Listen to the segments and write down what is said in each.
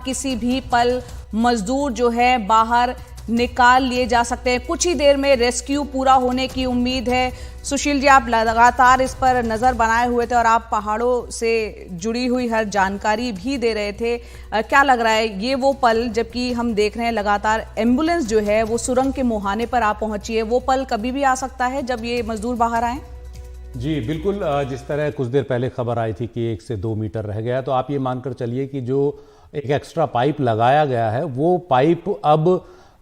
किसी भी पल मजदूर जो है बाहर निकाल लिए जा सकते हैं। कुछ ही देर में रेस्क्यू पूरा होने की उम्मीद है। सुशील जी, आप लगातार इस पर नजर बनाए हुए थे और आप पहाड़ों से जुड़ी हुई हर जानकारी भी दे रहे थे। क्या लग रहा है ये वो पल, जबकि हम देख रहे हैं लगातार एम्बुलेंस जो है वो सुरंग के मुहाने पर आ पहुंची है, वो पल कभी भी आ सकता है जब ये मजदूर बाहर आए? जी बिल्कुल, जिस तरह कुछ देर पहले खबर आई थी कि 1 से 2 मीटर रह गया, तो आप ये मानकर चलिए कि जो एक एक्स्ट्रा पाइप लगाया गया है वो पाइप अब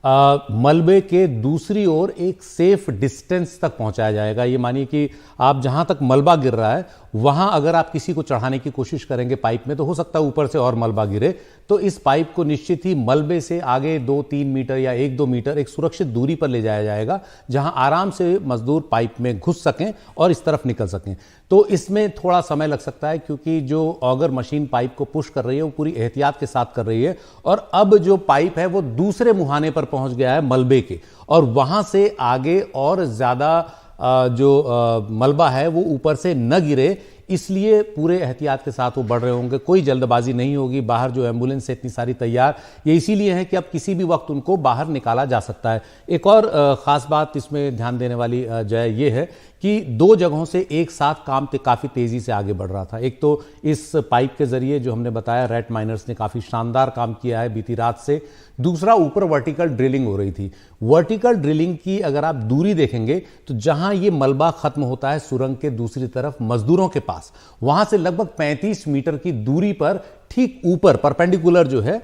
मलबे के दूसरी ओर एक सेफ डिस्टेंस तक पहुंचाया जाएगा। ये मानिए कि आप जहां तक मलबा गिर रहा है वहां अगर आप किसी को चढ़ाने की कोशिश करेंगे पाइप में, तो हो सकता है ऊपर से और मलबा गिरे, तो इस पाइप को निश्चित ही मलबे से आगे 2-3 मीटर या 1-2 मीटर एक सुरक्षित दूरी पर ले जाया जाएगा, जहां आराम से मजदूर पाइप में घुस सकें और इस तरफ निकल सकें। तो इसमें थोड़ा समय लग सकता है, क्योंकि जो ऑगर मशीन पाइप को पुश कर रही है वो पूरी एहतियात के साथ कर रही है, और अब जो पाइप है वो दूसरे मुहाने पर पहुंच गया है मलबे के, और वहां से आगे और ज्यादा जो मलबा है वो ऊपर से न गिरे, इसलिए पूरे एहतियात के साथ वो बढ़ रहे होंगे। कोई जल्दबाजी नहीं होगी। बाहर जो एम्बुलेंस है इतनी सारी तैयार, ये इसीलिए है कि अब किसी भी वक्त उनको बाहर निकाला जा सकता है। एक और खास बात इसमें ध्यान देने वाली जय ये है कि 2 जगहों से एक साथ काम काफी तेजी से आगे बढ़ रहा था। एक तो इस पाइप के जरिए जो हमने बताया, रेट माइनर्स ने काफी शानदार काम किया है बीती रात से। दूसरा, ऊपर वर्टिकल ड्रिलिंग हो रही थी। वर्टिकल ड्रिलिंग की अगर आप दूरी देखेंगे तो जहां ये मलबा खत्म होता है सुरंग के दूसरी तरफ मजदूरों के पास, वहां से लगभग 35 मीटर की दूरी पर ठीक ऊपर परपेंडिकुलर जो है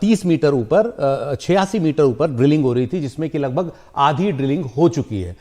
30 मीटर ऊपर 86 मीटर ऊपर ड्रिलिंग हो रही थी, जिसमें कि लगभग आधी ड्रिलिंग हो चुकी है।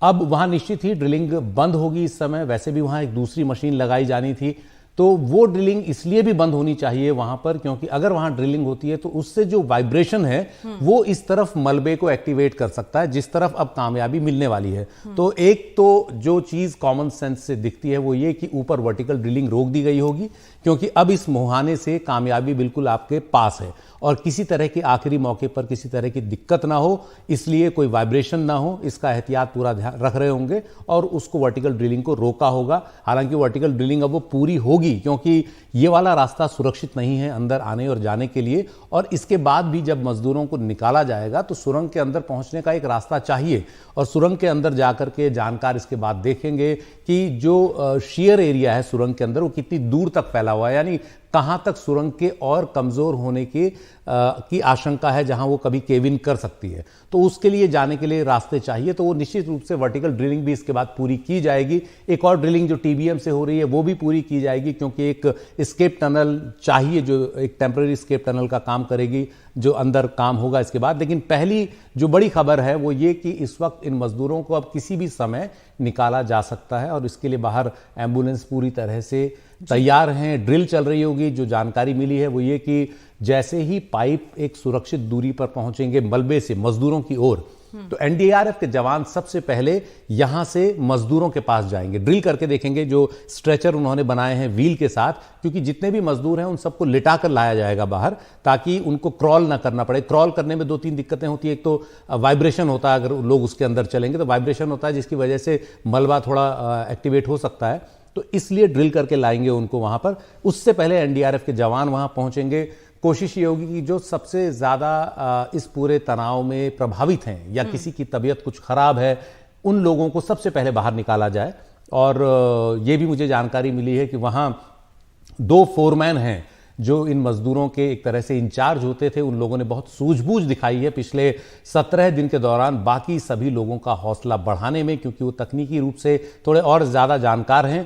अब वहां निश्चित ही ड्रिलिंग बंद होगी इस समय। वैसे भी वहां एक दूसरी मशीन लगाई जानी थी, तो वो ड्रिलिंग इसलिए भी बंद होनी चाहिए वहां पर, क्योंकि अगर वहां ड्रिलिंग होती है तो उससे जो वाइब्रेशन है वो इस तरफ मलबे को एक्टिवेट कर सकता है, जिस तरफ अब कामयाबी मिलने वाली है। तो एक तो जो चीज कॉमन सेंस से दिखती है वो ये कि ऊपर वर्टिकल ड्रिलिंग रोक दी गई होगी, क्योंकि अब इस मुहाने से कामयाबी बिल्कुल आपके पास है, और किसी तरह की आखिरी मौके पर किसी तरह की दिक्कत ना हो, इसलिए कोई वाइब्रेशन ना हो, इसका एहतियात पूरा ध्यान रख रहे होंगे और उसको वर्टिकल ड्रिलिंग को रोका होगा। हालांकि वर्टिकल ड्रिलिंग अब वो पूरी होगी, क्योंकि ये वाला रास्ता सुरक्षित नहीं है अंदर आने और जाने के लिए, और इसके बाद भी जब मजदूरों को निकाला जाएगा तो सुरंग के अंदर पहुंचने का एक रास्ता चाहिए, और सुरंग के अंदर जाकर के जानकार इसके बाद देखेंगे कि जो शियर एरिया है सुरंग के अंदर वो कितनी दूर तक फैला हुआ है, यानी कहां तक सुरंग के और कमजोर होने की आशंका है, जहां वो कभी केव इन कर सकती है। तो उसके लिए जाने के लिए रास्ते चाहिए, तो वो निश्चित रूप से वर्टिकल ड्रिलिंग भी इसके बाद पूरी की जाएगी। एक और ड्रिलिंग जो टीबीएम से हो रही है वो भी पूरी की जाएगी, क्योंकि एक एस्केप टनल चाहिए जो एक टेम्पररी एस्केप टनल का काम करेगी, जो अंदर काम होगा इसके बाद। लेकिन पहली जो बड़ी खबर है वो ये कि इस वक्त इन मजदूरों को अब किसी भी समय निकाला जा सकता है, और इसके लिए बाहर एम्बुलेंस पूरी तरह से तैयार हैं। ड्रिल चल रही होगी। जो जानकारी मिली है वो ये कि जैसे ही पाइप एक सुरक्षित दूरी पर पहुंचेंगे मलबे से मजदूरों की ओर, तो एनडीआरएफ के जवान सबसे पहले यहां से मजदूरों के पास जाएंगे, ड्रिल करके देखेंगे। जो स्ट्रेचर उन्होंने बनाए हैं व्हील के साथ, क्योंकि जितने भी मजदूर हैं उन सबको लिटा कर लाया जाएगा बाहर, ताकि उनको क्रॉल ना करना पड़े। क्रॉल करने में 2-3 दिक्कतें होती है। एक तो वाइब्रेशन होता है, अगर लोग उसके अंदर चलेंगे तो वाइब्रेशन होता है, जिसकी वजह से मलबा थोड़ा एक्टिवेट हो सकता है, तो इसलिए ड्रिल करके लाएंगे उनको वहां पर। उससे पहले एनडीआरएफ के जवान वहां पहुंचेंगे। कोशिश ये होगी कि जो सबसे ज्यादा इस पूरे तनाव में प्रभावित हैं या किसी की तबीयत कुछ खराब है, उन लोगों को सबसे पहले बाहर निकाला जाए। और ये भी मुझे जानकारी मिली है कि वहां 2 फोरमैन हैं जो इन मजदूरों के एक तरह से इंचार्ज होते थे। उन लोगों ने बहुत सूझबूझ दिखाई है पिछले 17 दिन के दौरान बाकी सभी लोगों का हौसला बढ़ाने में, क्योंकि वो तकनीकी रूप से थोड़े और ज्यादा जानकार हैं।